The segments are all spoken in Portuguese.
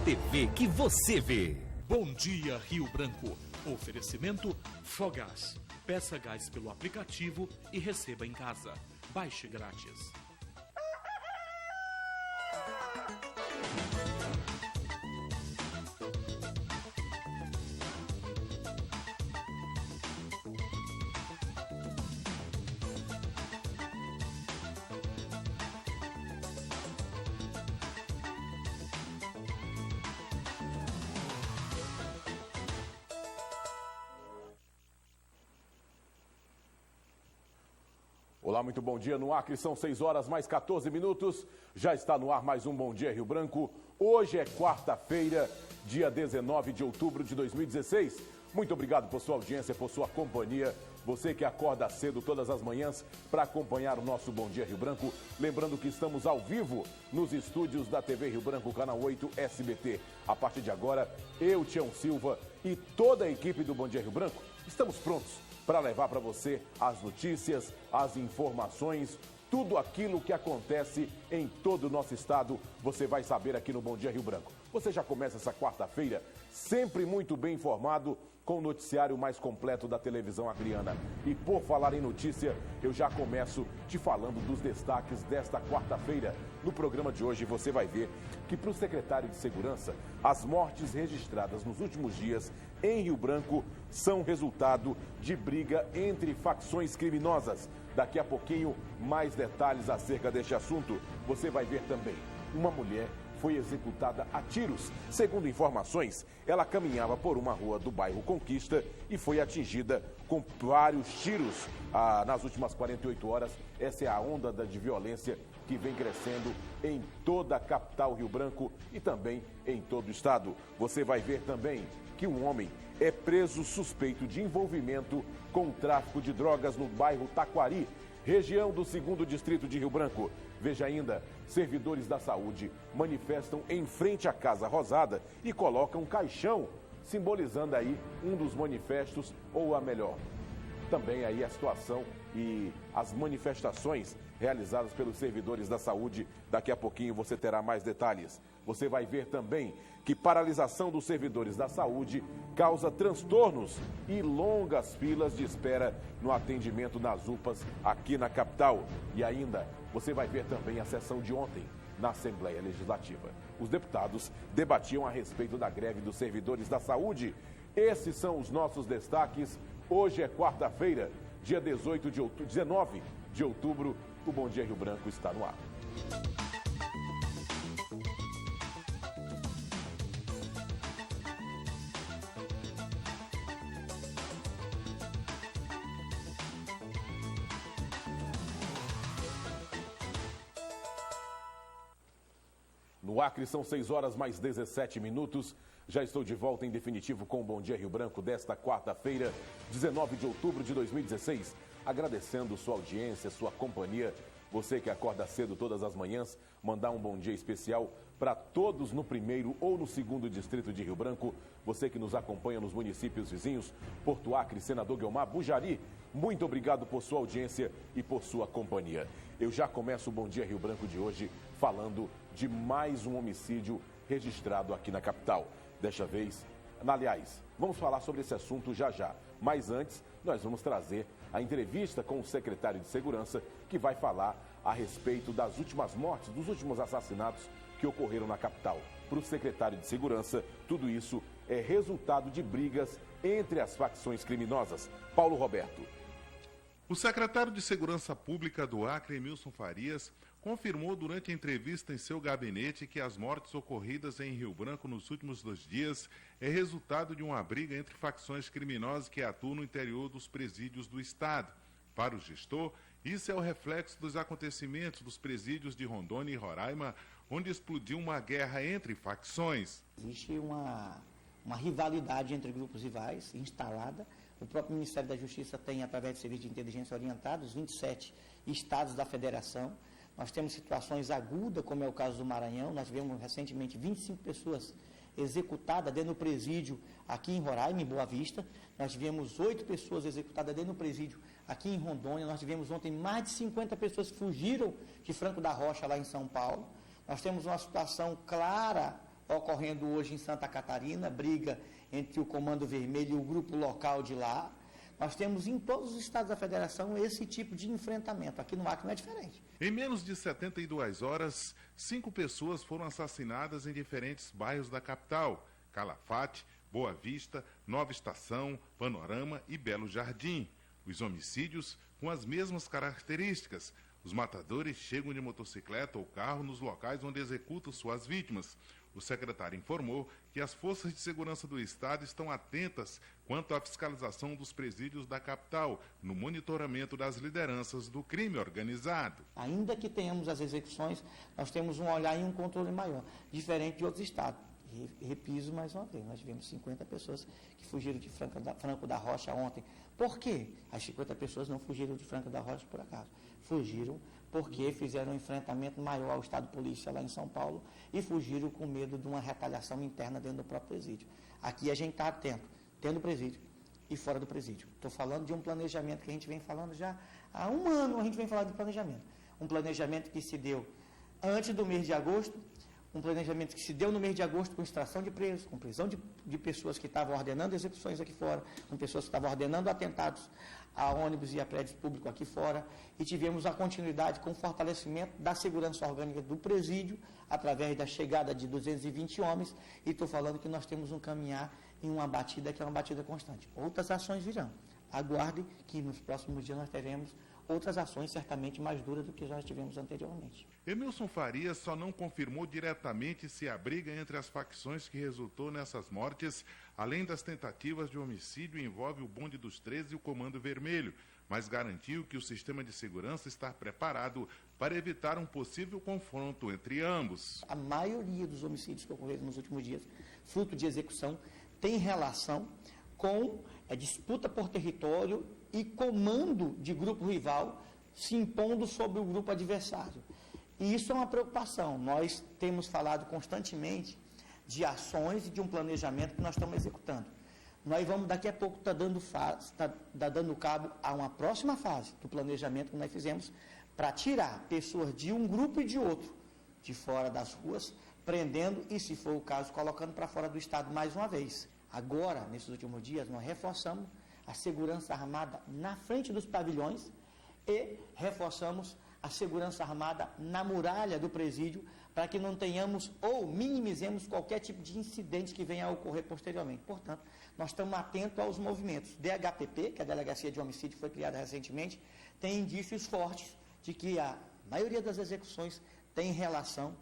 TV que você vê. Bom dia, Rio Branco. Oferecimento Fogás. Peça gás pelo aplicativo e receba em casa. Baixe grátis. Olá, muito bom dia. No Acre são 6 horas mais 14 minutos. Já está no ar mais um Bom Dia Rio Branco. Hoje é quarta-feira, dia 19 de outubro de 2016. Muito obrigado por sua audiência, por sua companhia. Você que acorda cedo todas as manhãs para acompanhar o nosso Bom Dia Rio Branco. Lembrando que estamos ao vivo nos estúdios da TV Rio Branco, Canal 8 SBT. A partir de agora, eu, Tião Silva e toda a equipe do Bom Dia Rio Branco estamos prontos para levar para você as notícias, as informações, tudo aquilo que acontece em todo o nosso estado, você vai saber aqui no Bom Dia Rio Branco. Você já começa essa quarta-feira sempre muito bem informado com o noticiário mais completo da televisão acreana. E por falar em notícia, eu já começo te falando dos destaques desta quarta-feira. No programa de hoje você vai ver que para o secretário de Segurança, as mortes registradas nos últimos dias em Rio Branco são resultado de briga entre facções criminosas. Daqui a pouquinho, mais detalhes acerca deste assunto. Você vai ver também uma mulher foi executada a tiros. Segundo informações, ela caminhava por uma rua do bairro Conquista e foi atingida com vários tiros nas últimas 48 horas. Essa é a onda de violência que vem crescendo em toda a capital Rio Branco e também em todo o estado. Você vai ver também que um homem é preso suspeito de envolvimento com o tráfico de drogas no bairro Taquari, região do 2º Distrito de Rio Branco. Veja ainda, servidores da saúde manifestam em frente à Casa Rosada e colocam um caixão, simbolizando aí um dos manifestos, ou a melhor, também aí a situação e as manifestações realizadas pelos servidores da saúde. Daqui a pouquinho você terá mais detalhes. Você vai ver também que paralisação dos servidores da saúde causa transtornos e longas filas de espera no atendimento nas UPAs aqui na capital. E ainda, você vai ver também a sessão de ontem na Assembleia Legislativa. Os deputados debatiam a respeito da greve dos servidores da saúde. Esses são os nossos destaques. Hoje é quarta-feira, dia 19 de outubro. O Bom Dia Rio Branco está no ar. No Acre são 6 horas mais 17 minutos. Já estou de volta em definitivo com o Bom Dia Rio Branco desta quarta-feira, 19 de outubro de 2016. Agradecendo sua audiência, sua companhia. Você que acorda cedo todas as manhãs, mandar um bom dia especial para todos no 1º ou no 2º Distrito de Rio Branco. Você que nos acompanha nos municípios vizinhos, Porto Acre, Senador Guiomar, Bujari. Muito obrigado por sua audiência e por sua companhia. Eu já começo o Bom Dia Rio Branco de hoje falando de mais um homicídio registrado aqui na capital. Desta vez, aliás, vamos falar sobre esse assunto já já. Mas antes, nós vamos trazer a entrevista com o secretário de Segurança, que vai falar a respeito das últimas mortes, dos últimos assassinatos que ocorreram na capital. Para o secretário de Segurança, tudo isso é resultado de brigas entre as facções criminosas. Paulo Roberto. O secretário de Segurança Pública do Acre, Emilson Farias, confirmou durante a entrevista em seu gabinete que as mortes ocorridas em Rio Branco nos últimos 2 dias é resultado de uma briga entre facções criminosas que atuam no interior dos presídios do estado. Para o gestor, isso é o reflexo dos acontecimentos dos presídios de Rondônia e Roraima, onde explodiu uma guerra entre facções. Existe uma rivalidade entre grupos rivais instalada. O próprio Ministério da Justiça tem, através do Serviço de Inteligência Orientada, os 27 estados da federação. Nós temos situações agudas, como é o caso do Maranhão. Nós tivemos recentemente 25 pessoas executadas dentro do presídio aqui em Roraima, em Boa Vista. Nós tivemos 8 pessoas executadas dentro do presídio aqui em Rondônia. Nós tivemos ontem mais de 50 pessoas que fugiram de Franco da Rocha, lá em São Paulo. Nós temos uma situação clara ocorrendo hoje em Santa Catarina, briga entre o Comando Vermelho e o grupo local de lá. Nós temos em todos os estados da federação esse tipo de enfrentamento. Aqui no Acre não é diferente. Em menos de 72 horas, 5 pessoas foram assassinadas em diferentes bairros da capital: Calafate, Boa Vista, Nova Estação, Panorama e Belo Jardim. Os homicídios com as mesmas características. Os matadores chegam de motocicleta ou carro nos locais onde executam suas vítimas. O secretário informou que as forças de segurança do Estado estão atentas quanto à fiscalização dos presídios da capital, no monitoramento das lideranças do crime organizado. Ainda que tenhamos as execuções, nós temos um olhar e um controle maior, diferente de outros estados. Repiso mais uma vez, nós tivemos 50 pessoas que fugiram de Franco da Rocha ontem. Por quê? As 50 pessoas não fugiram de Franco da Rocha por acaso. Fugiram porque fizeram um enfrentamento maior ao Estado Polícia lá em São Paulo e fugiram com medo de uma retaliação interna dentro do próprio presídio. Aqui a gente está atento, dentro do presídio e fora do presídio. Estou falando de um planejamento que a gente vem falando já há um ano, a gente vem falando de planejamento. Um planejamento que se deu antes do mês de agosto, um planejamento que se deu no mês de agosto com extração de presos, com prisão de pessoas que estavam ordenando execuções aqui fora, com pessoas que estavam ordenando atentados a ônibus e a prédios públicos aqui fora, e tivemos a continuidade com o fortalecimento da segurança orgânica do presídio, através da chegada de 220 homens, e estou falando que nós temos um caminhar em uma batida que é uma batida constante. Outras ações virão. Aguarde que nos próximos dias nós teremos outras ações certamente mais duras do que já tivemos anteriormente. Emilson Farias só não confirmou diretamente se a briga entre as facções que resultou nessas mortes, além das tentativas de homicídio, envolve o Bonde dos 13 e o Comando Vermelho, mas garantiu que o sistema de segurança está preparado para evitar um possível confronto entre ambos. A maioria dos homicídios que ocorreram nos últimos dias, fruto de execução, tem relação com a disputa por território e comando de grupo rival se impondo sobre o grupo adversário. E isso é uma preocupação. Nós temos falado constantemente de ações e de um planejamento que nós estamos executando. Nós vamos, daqui a pouco, estar dando cabo a uma próxima fase do planejamento que nós fizemos para tirar pessoas de um grupo e de outro, de fora das ruas, prendendo e, se for o caso, colocando para fora do Estado mais uma vez. Agora, nesses últimos dias, nós reforçamos a segurança armada na frente dos pavilhões e reforçamos a segurança armada na muralha do presídio para que não tenhamos ou minimizemos qualquer tipo de incidente que venha a ocorrer posteriormente. Portanto, nós estamos atentos aos movimentos. DHPP, que é a Delegacia de Homicídio, foi criada recentemente, tem indícios fortes de que a maioria das execuções tem relação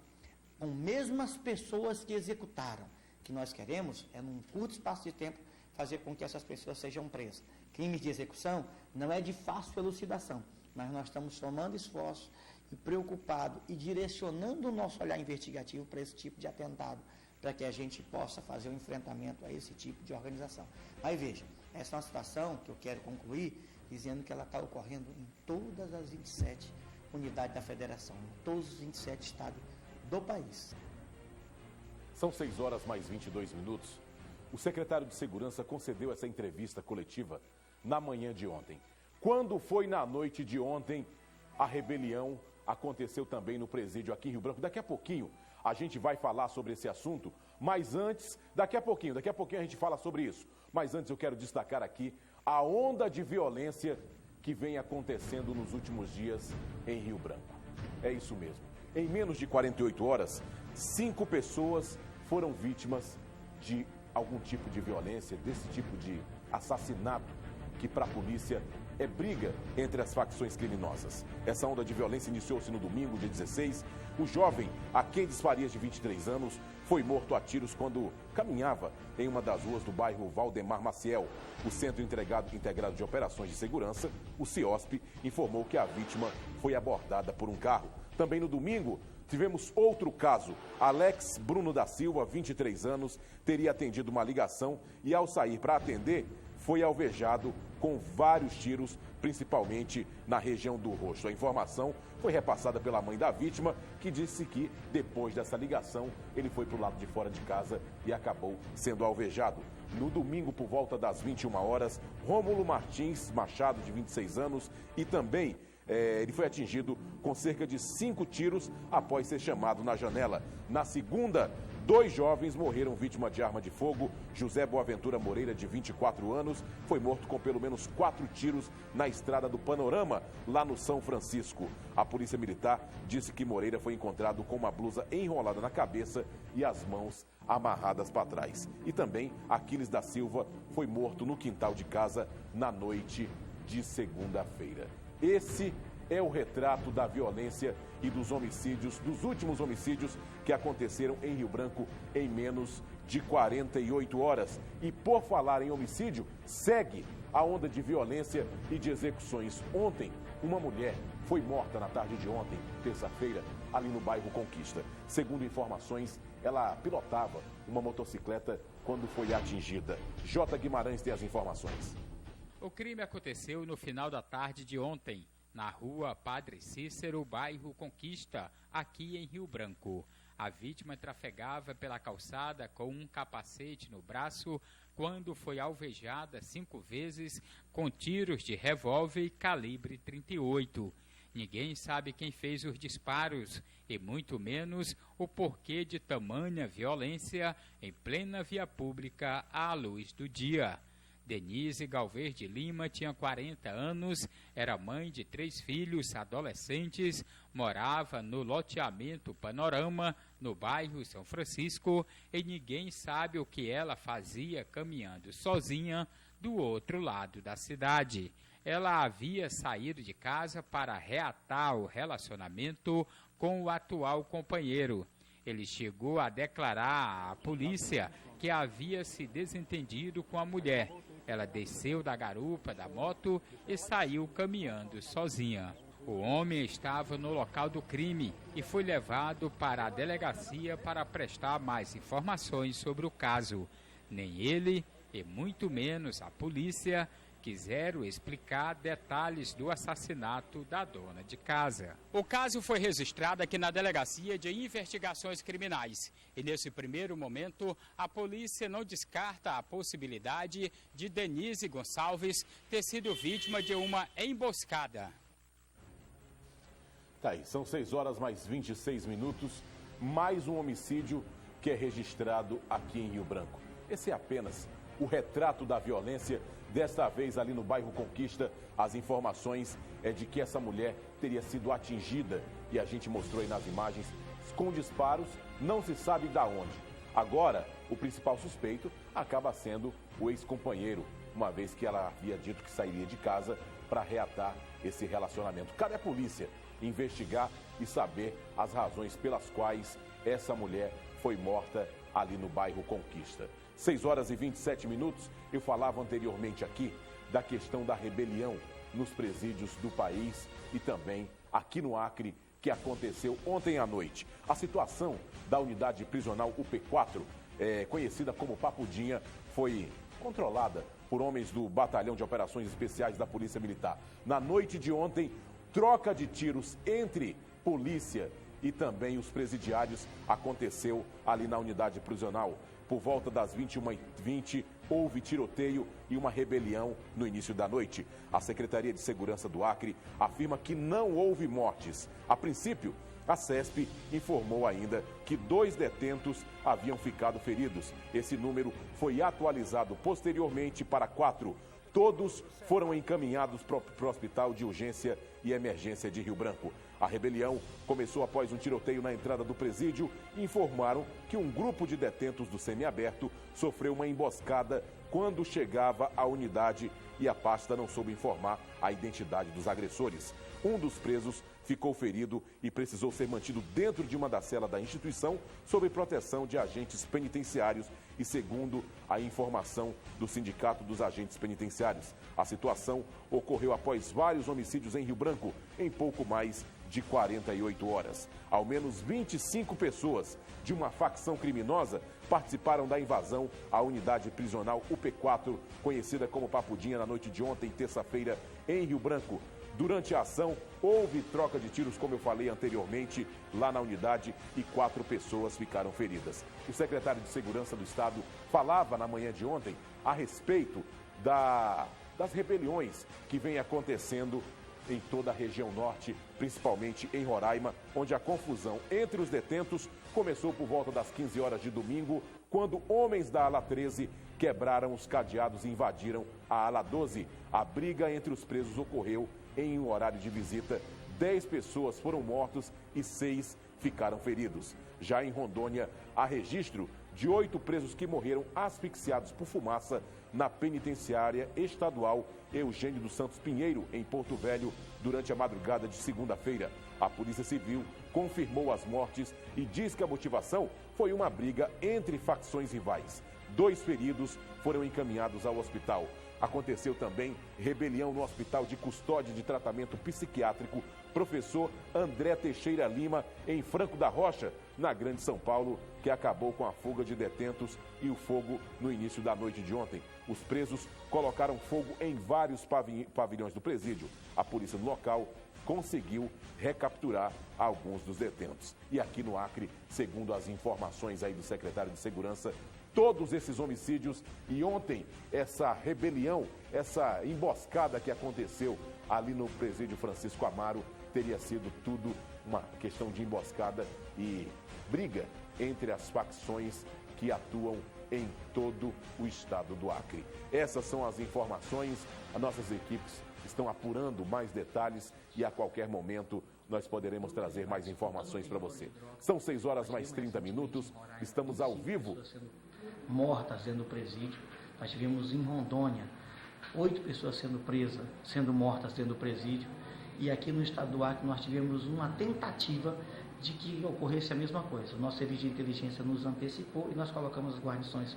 com mesmas pessoas que executaram. O que nós queremos é, num curto espaço de tempo, fazer com que essas pessoas sejam presas. Crimes de execução não é de fácil elucidação, mas nós estamos somando esforços e preocupados e direcionando o nosso olhar investigativo para esse tipo de atentado, para que a gente possa fazer um enfrentamento a esse tipo de organização. Mas veja, essa é uma situação que eu quero concluir dizendo que ela está ocorrendo em todas as 27 unidades da federação, em todos os 27 estados do país. São 6 horas mais 22 minutos. O secretário de Segurança concedeu essa entrevista coletiva na manhã de ontem. Quando foi na noite de ontem, a rebelião aconteceu também no presídio aqui em Rio Branco. Daqui a pouquinho a gente vai falar sobre esse assunto, mas antes, daqui a pouquinho a gente fala sobre isso. Mas antes eu quero destacar aqui a onda de violência que vem acontecendo nos últimos dias em Rio Branco. É isso mesmo. Em menos de 48 horas, 5 pessoas foram vítimas de algum tipo de violência, desse tipo de assassinato, que para a polícia é briga entre as facções criminosas. Essa onda de violência iniciou-se no domingo, dia 16. O jovem Akendes Farias, de 23 anos, foi morto a tiros quando caminhava em uma das ruas do bairro Valdemar Maciel. O Centro Integrado de Operações de Segurança, o CIOSP, informou que a vítima foi abordada por um carro. Também no domingo, tivemos outro caso. Alex Bruno da Silva, 23 anos, teria atendido uma ligação e, ao sair para atender, foi alvejado com vários tiros, principalmente na região do rosto. A informação foi repassada pela mãe da vítima, que disse que, depois dessa ligação, ele foi para o lado de fora de casa e acabou sendo alvejado. No domingo, por volta das 21 horas, Rômulo Martins Machado, de 26 anos, e também ele foi atingido com cerca de 5 tiros após ser chamado na janela. Na segunda 2 jovens morreram vítima de arma de fogo. José Boaventura Moreira, de 24 anos, foi morto com pelo menos 4 tiros na estrada do Panorama, lá no São Francisco. A Polícia Militar disse que Moreira foi encontrado com uma blusa enrolada na cabeça e as mãos amarradas para trás. E também Aquiles da Silva foi morto no quintal de casa na noite de segunda-feira. Esse é o retrato da violência e dos homicídios, dos últimos homicídios que aconteceram em Rio Branco em menos de 48 horas. E por falar em homicídio, segue a onda de violência e de execuções. Ontem, uma mulher foi morta na tarde de ontem, terça-feira, ali no bairro Conquista. Segundo informações, ela pilotava uma motocicleta quando foi atingida. J. Guimarães tem as informações. O crime aconteceu no final da tarde de ontem, na rua Padre Cícero, bairro Conquista, aqui em Rio Branco. A vítima trafegava pela calçada com um capacete no braço quando foi alvejada 5 vezes com tiros de revólver calibre 38. Ninguém sabe quem fez os disparos e muito menos o porquê de tamanha violência em plena via pública à luz do dia. Denise Galvez de Lima tinha 40 anos, era mãe de 3 filhos adolescentes, morava no loteamento Panorama, no bairro São Francisco, e ninguém sabe o que ela fazia caminhando sozinha do outro lado da cidade. Ela havia saído de casa para reatar o relacionamento com o atual companheiro. Ele chegou a declarar à polícia que havia se desentendido com a mulher. Ela desceu da garupa da moto e saiu caminhando sozinha. O homem estava no local do crime e foi levado para a delegacia para prestar mais informações sobre o caso. Nem ele, e muito menos a polícia, quiseram explicar detalhes do assassinato da dona de casa. O caso foi registrado aqui na Delegacia de Investigações Criminais. E nesse primeiro momento, a polícia não descarta a possibilidade de Denise Gonçalves ter sido vítima de uma emboscada. Tá aí, são 6 horas mais 26 minutos, mais um homicídio que é registrado aqui em Rio Branco. Esse é apenas o retrato da violência. Desta vez ali no bairro Conquista, as informações é de que essa mulher teria sido atingida e a gente mostrou aí nas imagens com disparos, não se sabe de onde. Agora, o principal suspeito acaba sendo o ex-companheiro, uma vez que ela havia dito que sairia de casa para reatar esse relacionamento. Cabe à polícia investigar e saber as razões pelas quais essa mulher foi morta ali no bairro Conquista. 6 horas e 27 minutos, eu falava anteriormente aqui da questão da rebelião nos presídios do país e também aqui no Acre, que aconteceu ontem à noite. A situação da unidade prisional UP4, conhecida como Papudinha, foi controlada por homens do Batalhão de Operações Especiais da Polícia Militar. Na noite de ontem, troca de tiros entre polícia e também os presidiários aconteceu ali na unidade prisional. Por volta das 21h20, houve tiroteio e uma rebelião no início da noite. A Secretaria de Segurança do Acre afirma que não houve mortes. A princípio, a CESP informou ainda que 2 detentos haviam ficado feridos. Esse número foi atualizado posteriormente para 4. Todos foram encaminhados para o Hospital de Urgência e Emergência de Rio Branco. A rebelião começou após um tiroteio na entrada do presídio e informaram que um grupo de detentos do semiaberto sofreu uma emboscada quando chegava à unidade e a pasta não soube informar a identidade dos agressores. Um dos presos ficou ferido e precisou ser mantido dentro de uma das celas da instituição sob proteção de agentes penitenciários e segundo a informação do Sindicato dos Agentes Penitenciários. A situação ocorreu após vários homicídios em Rio Branco em pouco mais de 48 horas. Ao menos 25 pessoas de uma facção criminosa participaram da invasão à unidade prisional UP4, conhecida como Papudinha, na noite de ontem, terça-feira, em Rio Branco. Durante a ação, houve troca de tiros, como eu falei anteriormente, lá na unidade e 4 pessoas ficaram feridas. O secretário de Segurança do Estado falava na manhã de ontem a respeito das rebeliões que vem acontecendo em toda a região norte, principalmente em Roraima, onde a confusão entre os detentos começou por volta das 15 horas de domingo, quando homens da ala 13 quebraram os cadeados e invadiram a ala 12. A briga entre os presos ocorreu em um horário de visita. 10 pessoas foram mortas e 6 ficaram feridos. Já em Rondônia, há registro de 8 presos que morreram asfixiados por fumaça na penitenciária estadual Eugênio dos Santos Pinheiro, em Porto Velho, durante a madrugada de segunda-feira. A Polícia Civil confirmou as mortes e diz que a motivação foi uma briga entre facções rivais. 2 feridos foram encaminhados ao hospital. Aconteceu também rebelião no Hospital de Custódia de Tratamento Psiquiátrico Professor André Teixeira Lima, em Franco da Rocha, na Grande São Paulo, que acabou com a fuga de detentos e o fogo no início da noite de ontem. Os presos colocaram fogo em vários pavilhões do presídio. A polícia no local conseguiu recapturar alguns dos detentos. E aqui no Acre, segundo as informações aí do secretário de Segurança, todos esses homicídios e ontem essa rebelião, essa emboscada que aconteceu ali no presídio Francisco Amaro, teria sido tudo uma questão de emboscada e briga entre as facções que atuam em todo o estado do Acre. Essas são as informações, as nossas equipes estão apurando mais detalhes e a qualquer momento nós poderemos trazer mais informações para você. São 6 horas mais 30 minutos, estamos ao vivo. Mortas dentro do presídio, nós tivemos em Rondônia 8 pessoas sendo presas, sendo mortas dentro do presídio, e aqui no estado do Acre nós tivemos uma tentativa de que ocorresse a mesma coisa. O nosso serviço de inteligência nos antecipou e nós colocamos as guarnições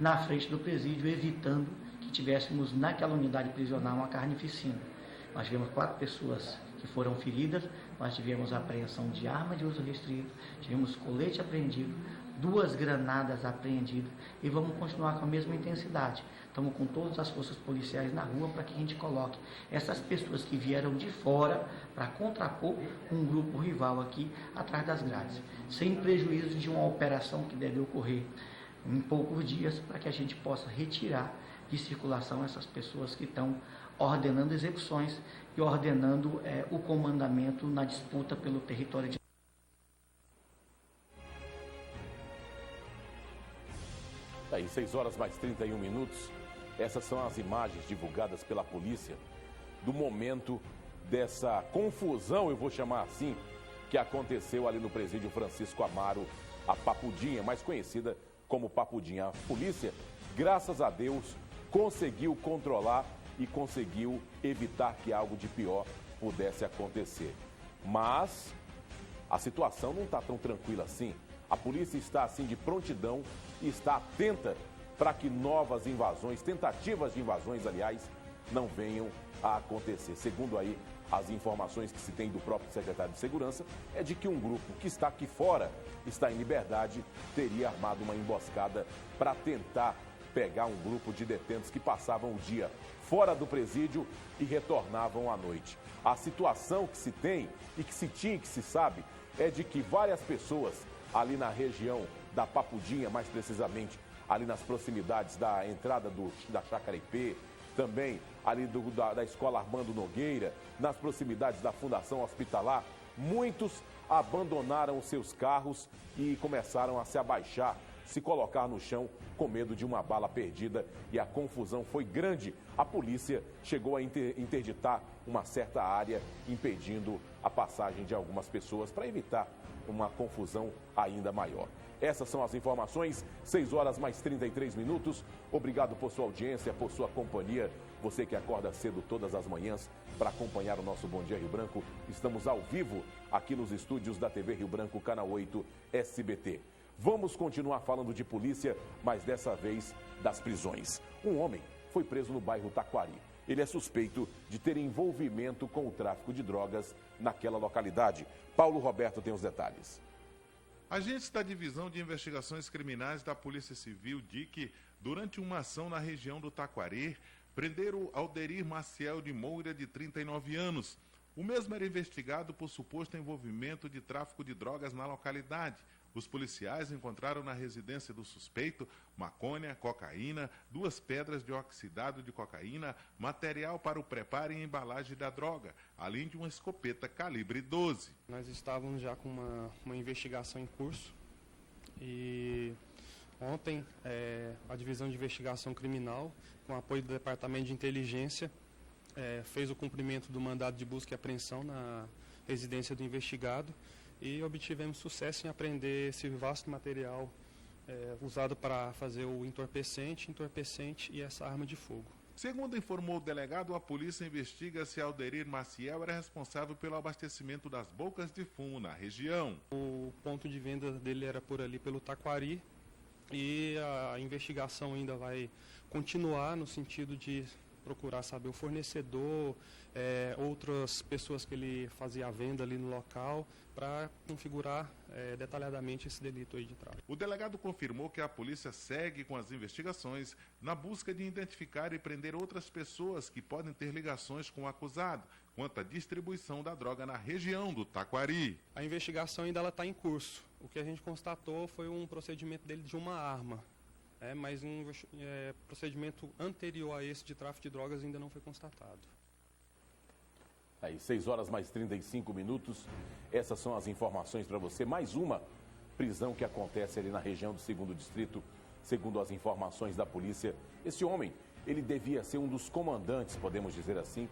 na frente do presídio, evitando que tivéssemos naquela unidade prisional uma carnificina. Nós tivemos 4 pessoas que foram feridas, nós tivemos a apreensão de arma de uso restrito, tivemos colete apreendido, 2 granadas apreendidas e vamos continuar com a mesma intensidade. Estamos com todas as forças policiais na rua para que a gente coloque essas pessoas que vieram de fora para contrapor um grupo rival aqui atrás das grades, sem prejuízo de uma operação que deve ocorrer em poucos dias, para que a gente possa retirar de circulação essas pessoas que estão ordenando execuções e ordenando o comandamento na disputa pelo território de... Aí, 6 horas mais 31 minutos. Essas são as imagens divulgadas pela polícia do momento dessa confusão, eu vou chamar assim, que aconteceu ali no presídio Francisco Amaro, a Papudinha, mais conhecida como Papudinha. A polícia, graças a Deus, conseguiu controlar e conseguiu evitar que algo de pior pudesse acontecer. Mas a situação não está tão tranquila assim. A polícia está assim de prontidão e está atenta para que novas invasões, tentativas de invasões, aliás, não venham a acontecer. Segundo aí as informações que se tem do próprio secretário de Segurança, é de que um grupo que está aqui fora, está em liberdade, teria armado uma emboscada para tentar pegar um grupo de detentos que passavam o dia fora do presídio e retornavam à noite. A situação que se tem e que se tinha e que se sabe é de que várias pessoas ali na região da Papudinha, mais precisamente ali nas proximidades da entrada da Chácara IP, também ali da Escola Armando Nogueira, nas proximidades da Fundação Hospitalar, muitos abandonaram seus carros e começaram a se abaixar, se colocar no chão com medo de uma bala perdida, e a confusão foi grande. A polícia chegou a interditar uma certa área, impedindo a passagem de algumas pessoas para evitar uma confusão ainda maior. Essas são as informações, 6 horas mais 33 minutos. Obrigado por sua audiência, por sua companhia. Você que acorda cedo todas as manhãs para acompanhar o nosso Bom Dia Rio Branco. Estamos ao vivo aqui nos estúdios da TV Rio Branco, Canal 8 SBT. Vamos continuar falando de polícia, mas dessa vez das prisões. Um homem foi preso no bairro Taquari. Ele é suspeito de ter envolvimento com o tráfico de drogas naquela localidade. Paulo Roberto tem os detalhes. Agentes da Divisão de Investigações Criminais da Polícia Civil, DIC, durante uma ação na região do Taquari, prenderam Alderir Maciel de Moura, de 39 anos. O mesmo era investigado por suposto envolvimento de tráfico de drogas na localidade. Os policiais encontraram na residência do suspeito maconha, cocaína, 2 pedras de oxidado de cocaína, material para o preparo e embalagem da droga, além de uma escopeta calibre 12. Nós estávamos já com uma investigação em curso E ontem, a Divisão de Investigação Criminal, com apoio do Departamento de Inteligência, fez o cumprimento do mandado de busca e apreensão na residência do investigado e obtivemos sucesso em apreender esse vasto material usado para fazer o entorpecente e essa arma de fogo. Segundo informou o delegado, a polícia investiga se Alderir Maciel era responsável pelo abastecimento das bocas de fumo na região. O ponto de venda dele era por ali, pelo Taquari, e a investigação ainda vai continuar no sentido de procurar saber o fornecedor, outras pessoas que ele fazia a venda ali no local, para configurar detalhadamente esse delito aí de tráfico. O delegado confirmou que a polícia segue com as investigações na busca de identificar e prender outras pessoas que podem ter ligações com o acusado quanto à distribuição da droga na região do Taquari. A investigação ainda está em curso. O que a gente constatou foi um procedimento dele de uma arma. Mas um procedimento anterior a esse de tráfico de drogas ainda não foi constatado. Aí, 6 horas mais 35 minutos. Essas são as informações para você. Mais uma prisão que acontece ali na região do 2º Distrito. Segundo as informações da polícia, esse homem, ele devia ser um dos comandantes, podemos dizer assim,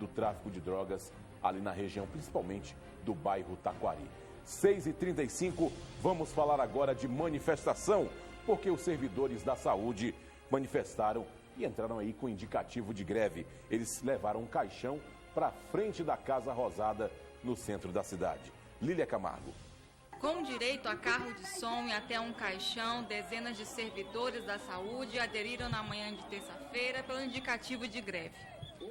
do tráfico de drogas ali na região, principalmente do bairro Taquari. 6h35, vamos falar agora de manifestação, porque os servidores da saúde manifestaram e entraram aí com indicativo de greve. Eles levaram um caixão para frente da Casa Rosada, no centro da cidade. Lília Camargo. Com direito a carro de som e até um caixão, dezenas de servidores da saúde aderiram na manhã de terça-feira pelo indicativo de greve.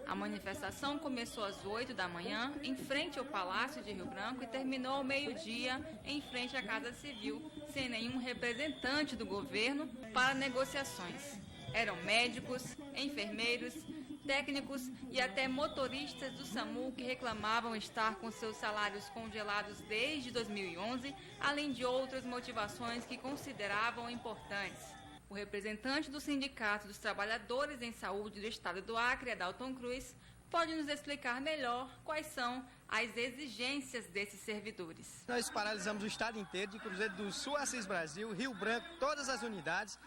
A manifestação começou às 8 da manhã, em frente ao Palácio de Rio Branco, e terminou ao meio-dia, em frente à Casa Civil, sem nenhum representante do governo para negociações. Eram médicos, enfermeiros, técnicos e até motoristas do SAMU que reclamavam estar com seus salários congelados desde 2011, além de outras motivações que consideravam importantes. O representante do Sindicato dos Trabalhadores em Saúde do Estado do Acre, Adalton Cruz, pode nos explicar melhor quais são as exigências desses servidores. Nós paralisamos o estado inteiro, de Cruzeiro do Sul, Assis Brasil, Rio Branco, todas as unidades,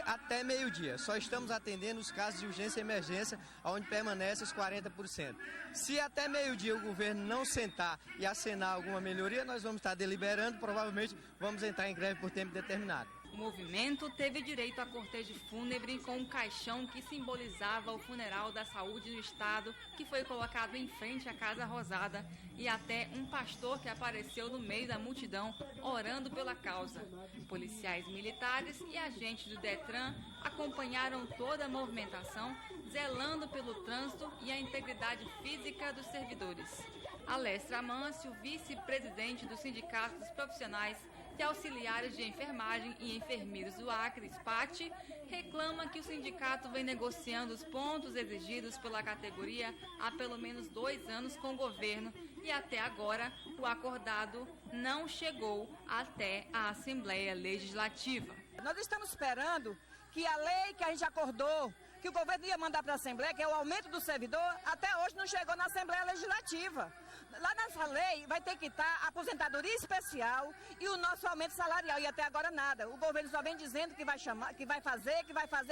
até meio-dia. Só estamos atendendo os casos de urgência e emergência, onde permanece os 40%. Se até meio-dia o governo não sentar e acenar alguma melhoria, nós vamos estar deliberando, provavelmente vamos entrar em greve por tempo determinado. O movimento teve direito a cortejo fúnebre com um caixão que simbolizava o funeral da saúde no estado, que foi colocado em frente à Casa Rosada, e até um pastor que apareceu no meio da multidão orando pela causa. Policiais militares e agentes do Detran acompanharam toda a movimentação, zelando pelo trânsito e a integridade física dos servidores. Alestra Amâncio, vice-presidente do Sindicato dos Profissionais de Auxiliares de Enfermagem e Enfermeiros do Acre, SPAT, reclama que o sindicato vem negociando os pontos exigidos pela categoria há pelo menos 2 anos com o governo e até agora o acordado não chegou até a Assembleia Legislativa. Nós estamos esperando que a lei que a gente acordou, que o governo ia mandar para a Assembleia, que é o aumento do servidor, até hoje não chegou na Assembleia Legislativa. Lá nessa lei vai ter que estar a aposentadoria especial e o nosso aumento salarial, e até agora nada. O governo só vem dizendo que vai chamar, que vai fazer,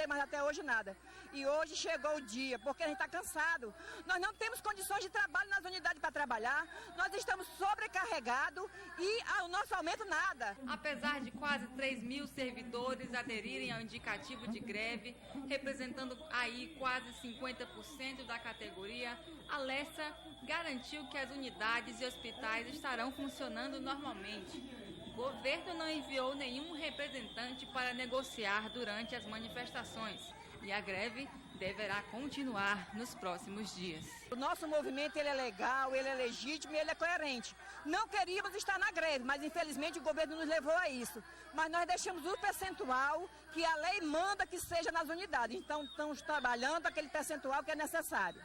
mas até hoje nada. E hoje chegou o dia, porque a gente está cansado. Nós não temos condições de trabalho nas unidades para trabalhar, nós estamos sobrecarregados e o nosso aumento nada. Apesar de quase 3 mil servidores aderirem ao indicativo de greve, representando aí quase 50% da categoria, a Alestra garantiu que as unidades e hospitais estarão funcionando normalmente. O governo não enviou nenhum representante para negociar durante as manifestações e a greve deverá continuar nos próximos dias. O nosso movimento ele é legal, ele é legítimo e ele é coerente. Não queríamos estar na greve, mas infelizmente o governo nos levou a isso. Mas nós deixamos o percentual que a lei manda que seja nas unidades. Então estamos trabalhando aquele percentual que é necessário.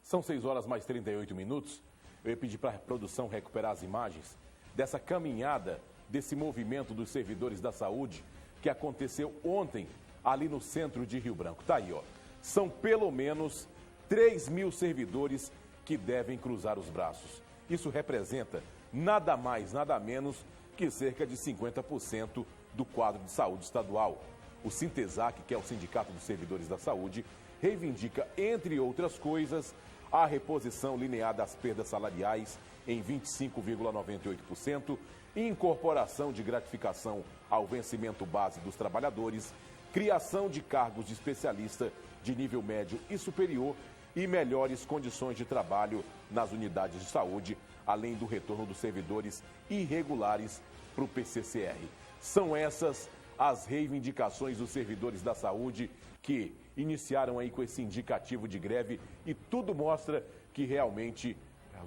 São 6 horas mais 38 minutos. Eu ia pedir para a produção recuperar as imagens dessa caminhada, desse movimento dos servidores da saúde que aconteceu ontem ali no centro de Rio Branco. Tá aí, ó. São pelo menos 3 mil servidores que devem cruzar os braços. Isso representa nada mais, nada menos que cerca de 50% do quadro de saúde estadual. O Sintesac, que é o Sindicato dos Servidores da Saúde, reivindica, entre outras coisas, a reposição linear das perdas salariais em 25,98%, incorporação de gratificação ao vencimento base dos trabalhadores, criação de cargos de especialista de nível médio e superior e melhores condições de trabalho nas unidades de saúde, além do retorno dos servidores irregulares para o PCCR. São essas as reivindicações dos servidores da saúde que iniciaram aí com esse indicativo de greve e tudo mostra que realmente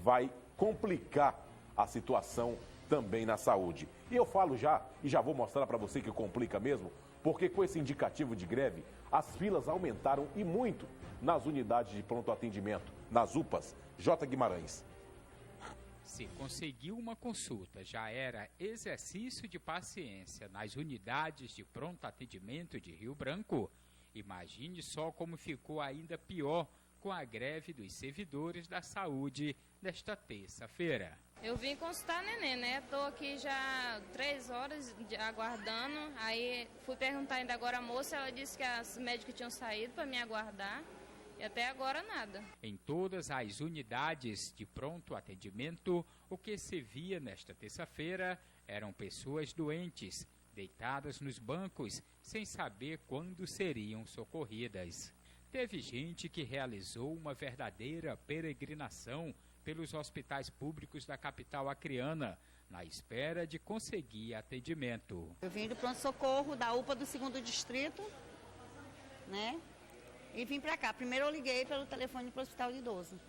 vai complicar a situação também na saúde. E eu falo já, e já vou mostrar para você que complica mesmo, porque com esse indicativo de greve, as filas aumentaram e muito nas unidades de pronto atendimento, nas UPAs. J. Guimarães. Se conseguiu uma consulta, já era exercício de paciência nas unidades de pronto atendimento de Rio Branco. Imagine só como ficou ainda pior com a greve dos servidores da saúde nesta terça-feira. Eu vim consultar neném, né? Estou aqui já 3 horas aguardando. Aí fui perguntar ainda agora a moça, ela disse que as médicas tinham saído para me aguardar. E até agora nada. Em todas as unidades de pronto atendimento, o que se via nesta terça-feira eram pessoas doentes, deitadas nos bancos, sem saber quando seriam socorridas. Teve gente que realizou uma verdadeira peregrinação pelos hospitais públicos da capital acreana, na espera de conseguir atendimento. Eu vim do pronto-socorro da UPA do 2º Distrito, né? E vim pra cá. Primeiro eu liguei pelo telefone pro hospital de idoso.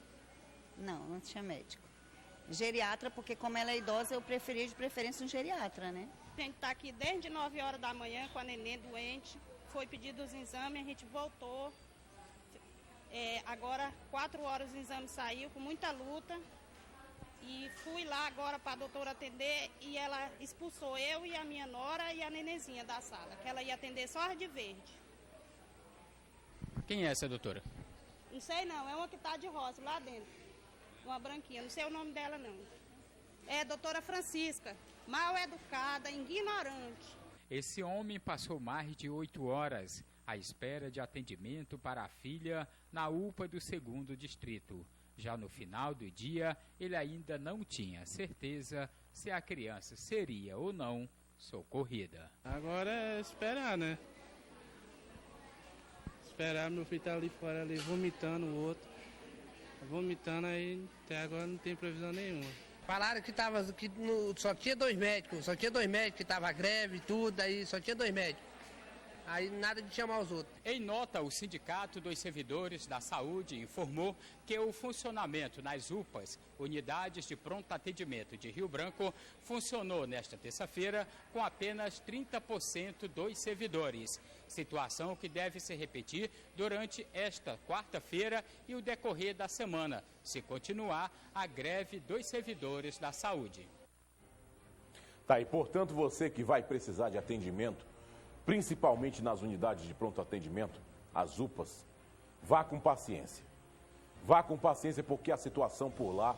Não tinha médico. Geriatra, porque como ela é idosa, eu preferia de preferência um geriatra, né? Tem que estar aqui desde 9 horas da manhã com a neném doente. Foi pedido os exames, a gente voltou. Agora, 4 horas o exame saiu, com muita luta. E fui lá agora para a doutora atender e ela expulsou eu e a minha nora e a nenenzinha da sala, que ela ia atender só as de verde. Quem é essa doutora? Não sei não, é uma que está de rosa lá dentro. Uma branquinha, não sei o nome dela não. É a doutora Francisca, mal educada, ignorante. Esse homem passou mais de 8 horas à espera de atendimento para a filha na UPA do 2º Distrito. Já no final do dia, ele ainda não tinha certeza se a criança seria ou não socorrida. Agora é esperar, né? Esperar, meu filho tá ali fora, ali vomitando o outro. Vomitando aí, até agora não tem previsão nenhuma. Falaram que só tinha 2 médicos, que tava greve e tudo, aí só tinha 2 médicos. Aí nada de chamar os outros. Em nota, o Sindicato dos Servidores da Saúde informou que o funcionamento nas UPAs, unidades de pronto atendimento de Rio Branco, funcionou nesta terça-feira com apenas 30% dos servidores. Situação que deve se repetir durante esta quarta-feira e o decorrer da semana, se continuar a greve dos servidores da saúde. Tá, e portanto você que vai precisar de atendimento, principalmente nas unidades de pronto atendimento, as UPAs, vá com paciência. Vá com paciência porque a situação por lá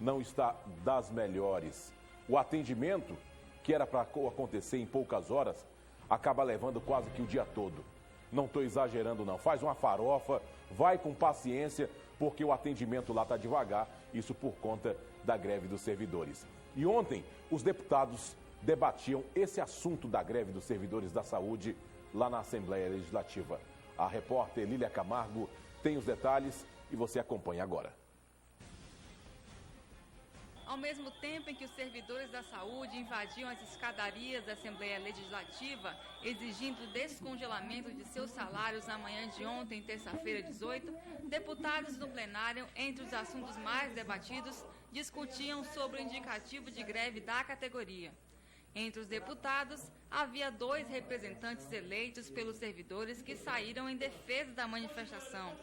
não está das melhores. O atendimento, que era para acontecer em poucas horas, acaba levando quase que o dia todo. Não estou exagerando não, faz uma farofa, vai com paciência, porque o atendimento lá está devagar, isso por conta da greve dos servidores. E ontem, os deputados debatiam esse assunto da greve dos servidores da saúde lá na Assembleia Legislativa. A repórter Lília Camargo tem os detalhes e você acompanha agora. Ao mesmo tempo em que os servidores da saúde invadiam as escadarias da Assembleia Legislativa, exigindo o descongelamento de seus salários na manhã de ontem, terça-feira 18, deputados do plenário, entre os assuntos mais debatidos, discutiam sobre o indicativo de greve da categoria. Entre os deputados, havia 2 representantes eleitos pelos servidores que saíram em defesa da manifestação.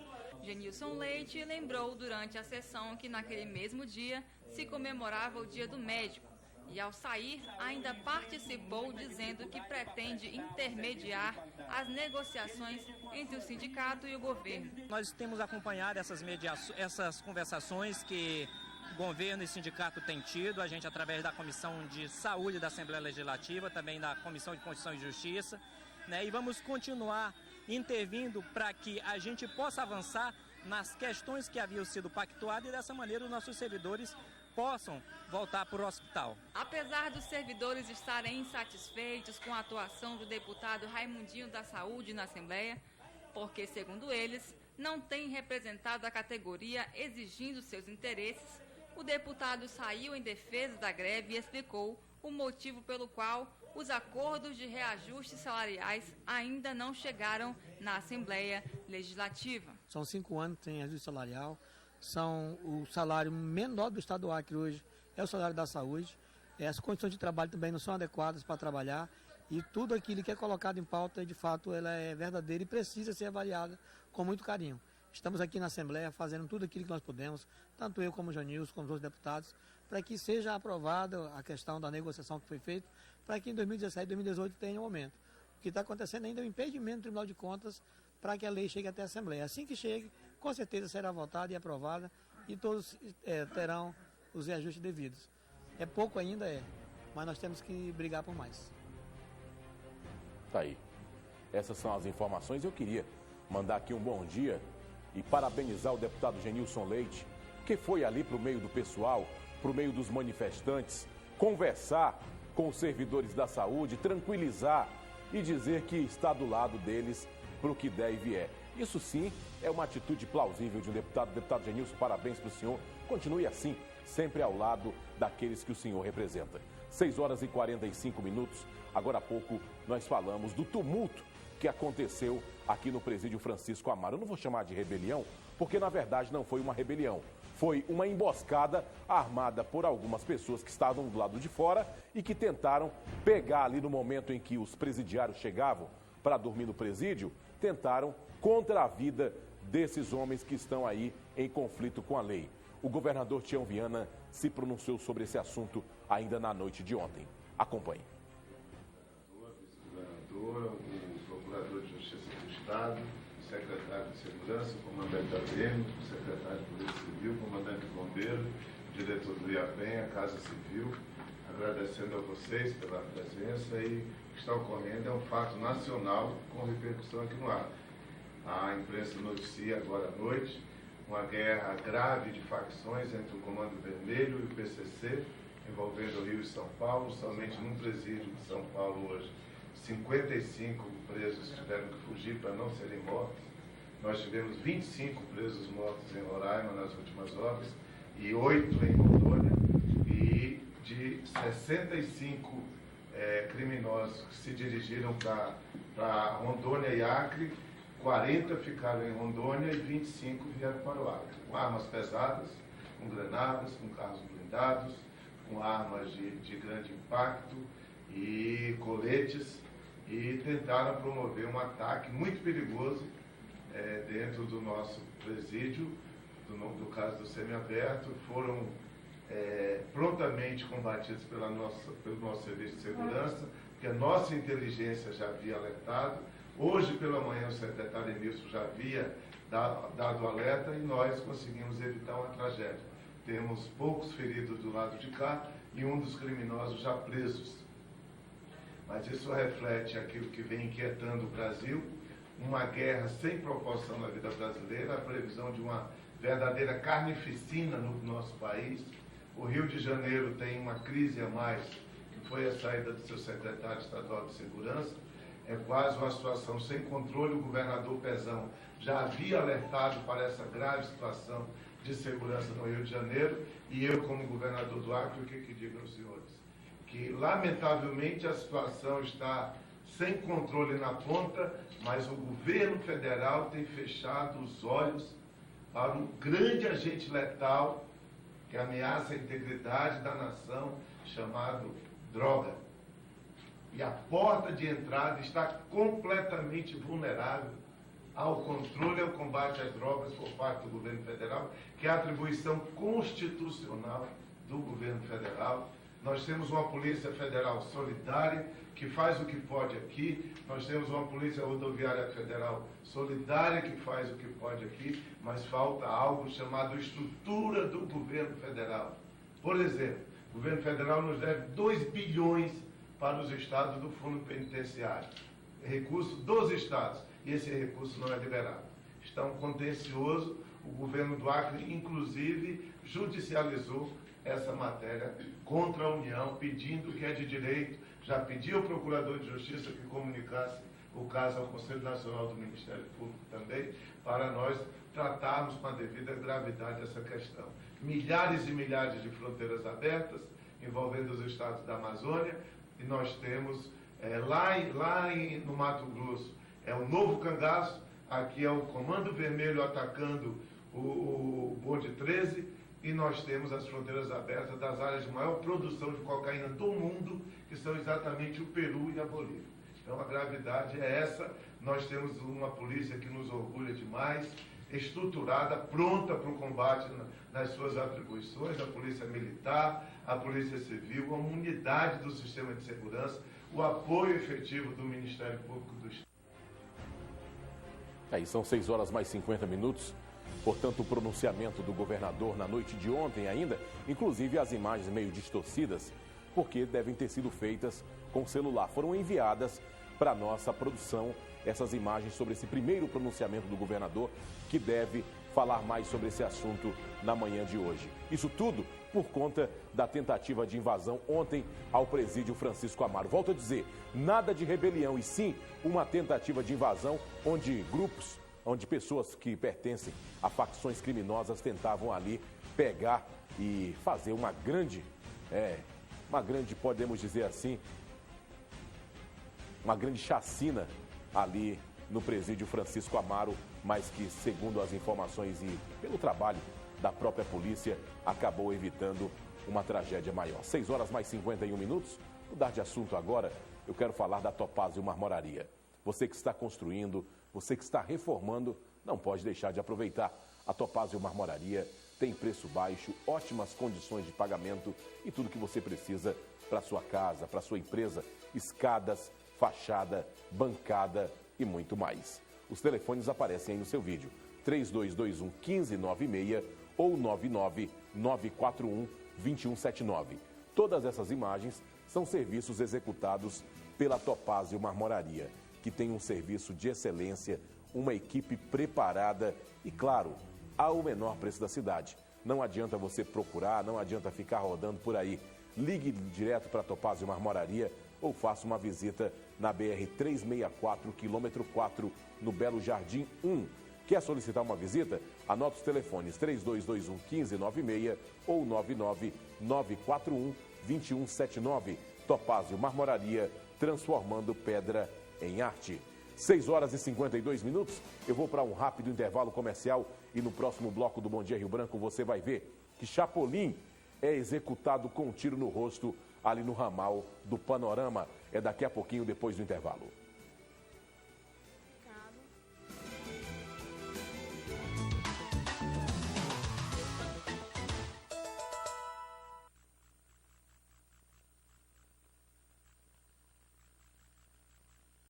Genilson Leite lembrou durante a sessão que naquele mesmo dia se comemorava o Dia do Médico e, ao sair, ainda participou dizendo que pretende intermediar as negociações entre o sindicato e o governo. Nós temos acompanhado essas conversações que governo e sindicato têm tido, a gente através da Comissão de Saúde da Assembleia Legislativa, também da Comissão de Constituição e Justiça, né? E vamos continuar intervindo para que a gente possa avançar nas questões que haviam sido pactuadas e dessa maneira os nossos servidores possam voltar para o hospital. Apesar dos servidores estarem insatisfeitos com a atuação do deputado Raimundinho da Saúde na Assembleia, porque, segundo eles, não tem representado a categoria exigindo seus interesses, o deputado saiu em defesa da greve e explicou o motivo pelo qual os acordos de reajustes salariais ainda não chegaram na Assembleia Legislativa. São 5 anos que tem ajuste salarial, o salário menor do estado do Acre hoje é o salário da saúde, as condições de trabalho também não são adequadas para trabalhar e tudo aquilo que é colocado em pauta, de fato, ela é verdadeira e precisa ser avaliada com muito carinho. Estamos aqui na Assembleia fazendo tudo aquilo que nós podemos, tanto eu como o Janilson, como os outros deputados, para que seja aprovada a questão da negociação que foi feita, para que em 2017 e 2018 tenha um aumento. O que está acontecendo ainda é o impedimento do Tribunal de Contas para que a lei chegue até a Assembleia. Assim que chegue, com certeza será votada e aprovada e todos terão os reajustes devidos. É pouco ainda, mas nós temos que brigar por mais. Tá aí. Essas são as informações. Eu queria mandar aqui um bom dia e parabenizar o deputado Genilson Leite, que foi ali para o meio do pessoal, para o meio dos manifestantes, conversar com os servidores da saúde, tranquilizar e dizer que está do lado deles para o que der e vier. Isso sim é uma atitude plausível de um deputado. Deputado Genilson, parabéns para o senhor. Continue assim, sempre ao lado daqueles que o senhor representa. 6h45. Agora há pouco nós falamos do tumulto que aconteceu aqui no presídio Francisco Amaro. Eu não vou chamar de rebelião, porque na verdade não foi uma rebelião. Foi uma emboscada armada por algumas pessoas que estavam do lado de fora e que tentaram pegar ali no momento em que os presidiários chegavam para dormir no presídio, tentaram contra a vida desses homens que estão aí em conflito com a lei. O governador Tião Viana se pronunciou sobre esse assunto ainda na noite de ontem. Acompanhe. O Procurador de Justiça do Estado, o Secretário de Segurança, o Comandante da PM, o Secretário de Polícia Civil, o Comandante de Bombeiro, o Diretor do IAPEM, a Casa Civil, agradecendo a vocês pela presença e o que está ocorrendo é um fato nacional com repercussão aqui no Acre. A imprensa noticia agora à noite uma guerra grave de facções entre o Comando Vermelho e o PCC, envolvendo o Rio e São Paulo. Somente num presídio de São Paulo hoje, 55 presos tiveram que fugir para não serem mortos. Nós tivemos 25 presos mortos em Roraima nas últimas horas e 8 em Rondônia. E de 65 criminosos que se dirigiram para Rondônia e Acre, 40 ficaram em Rondônia e 25 vieram para o Acre, com armas pesadas, com granadas, com carros blindados, com armas de grande impacto e coletes, e tentaram promover um ataque muito perigoso dentro do nosso presídio, do caso do semiaberto. Foram prontamente combatidos pelo nosso serviço de segurança, porque a nossa inteligência já havia alertado. Hoje pela manhã o secretário Emilson já havia dado alerta e nós conseguimos evitar uma tragédia. Temos poucos feridos do lado de cá e um dos criminosos já presos. Mas isso reflete aquilo que vem inquietando o Brasil, uma guerra sem proporção na vida brasileira, a previsão de uma verdadeira carnificina no nosso país. O Rio de Janeiro tem uma crise a mais, que foi a saída do seu secretário estadual de segurança. É quase uma situação sem controle. O governador Pezão já havia alertado para essa grave situação de segurança no Rio de Janeiro. E eu, como governador do Acre, o que digo aos senhores? Que, lamentavelmente, a situação está sem controle na ponta, mas o governo federal tem fechado os olhos para um grande agente letal que ameaça a integridade da nação, chamado droga. E a porta de entrada está completamente vulnerável ao controle e ao combate às drogas por parte do governo federal, que é a atribuição constitucional do governo federal. Nós temos uma Polícia Federal solidária, que faz o que pode aqui. Nós temos uma Polícia Rodoviária Federal solidária que faz o que pode aqui, mas falta algo chamado estrutura do governo federal. Por exemplo, o governo federal nos deve 2 bilhões para os estados do fundo penitenciário. Recurso dos estados, e esse recurso não é liberado. Está um contencioso, o governo do Acre, inclusive, judicializou essa matéria contra a União, pedindo que é de direito, já pediu ao Procurador de Justiça que comunicasse o caso ao Conselho Nacional do Ministério Público também, para nós tratarmos com a devida gravidade essa questão. Milhares e milhares de fronteiras abertas, envolvendo os estados da Amazônia, e nós temos no Mato Grosso, é o Novo Cangaço, aqui é o Comando Vermelho atacando o Bode 13, e nós temos as fronteiras abertas das áreas de maior produção de cocaína do mundo, que são exatamente o Peru e a Bolívia. Então a gravidade é essa, nós temos uma polícia que nos orgulha demais, estruturada, pronta para o combate nas suas atribuições, a polícia militar, a polícia civil, uma unidade do sistema de segurança, o apoio efetivo do Ministério Público do Estado. Aí são 6 horas mais 50 minutos. Portanto, o pronunciamento do governador na noite de ontem ainda, inclusive as imagens meio distorcidas, porque devem ter sido feitas com celular. Foram enviadas para a nossa produção essas imagens sobre esse primeiro pronunciamento do governador, que deve falar mais sobre esse assunto na manhã de hoje. Isso tudo por conta da tentativa de invasão ontem ao presídio Francisco Amaro. Volto a dizer, nada de rebelião, e sim uma tentativa de invasão onde pessoas que pertencem a facções criminosas tentavam ali pegar e fazer uma grande, podemos dizer assim, uma grande chacina ali no presídio Francisco Amaro, mas que, segundo as informações e pelo trabalho da própria polícia, acabou evitando uma tragédia maior. 6 horas mais 51 minutos. Mudar de assunto agora, eu quero falar da Topázio Marmoraria. Você que está construindo, você que está reformando, não pode deixar de aproveitar. A Topázio Marmoraria tem preço baixo, ótimas condições de pagamento e tudo que você precisa para sua casa, para sua empresa, escadas, fachada, bancada e muito mais. Os telefones aparecem aí no seu vídeo, 3221-1596 ou 99941-2179. Todas essas imagens são serviços executados pela Topázio Marmoraria, que tem um serviço de excelência, uma equipe preparada e, claro, ao menor preço da cidade. Não adianta você procurar, não adianta ficar rodando por aí. Ligue direto para a Topázio Marmoraria ou faça uma visita na BR-364, quilômetro 4, no Belo Jardim 1. Quer solicitar uma visita? Anote os telefones 3221-1596 ou 99941-2179. Topázio Marmoraria, transformando pedra em arte. 6 horas e 52 minutos. Eu vou para um rápido intervalo comercial e no próximo bloco do Bom Dia Rio Branco você vai ver que Chapolin é executado com um tiro no rosto ali no ramal do Panorama. É daqui a pouquinho, depois do intervalo.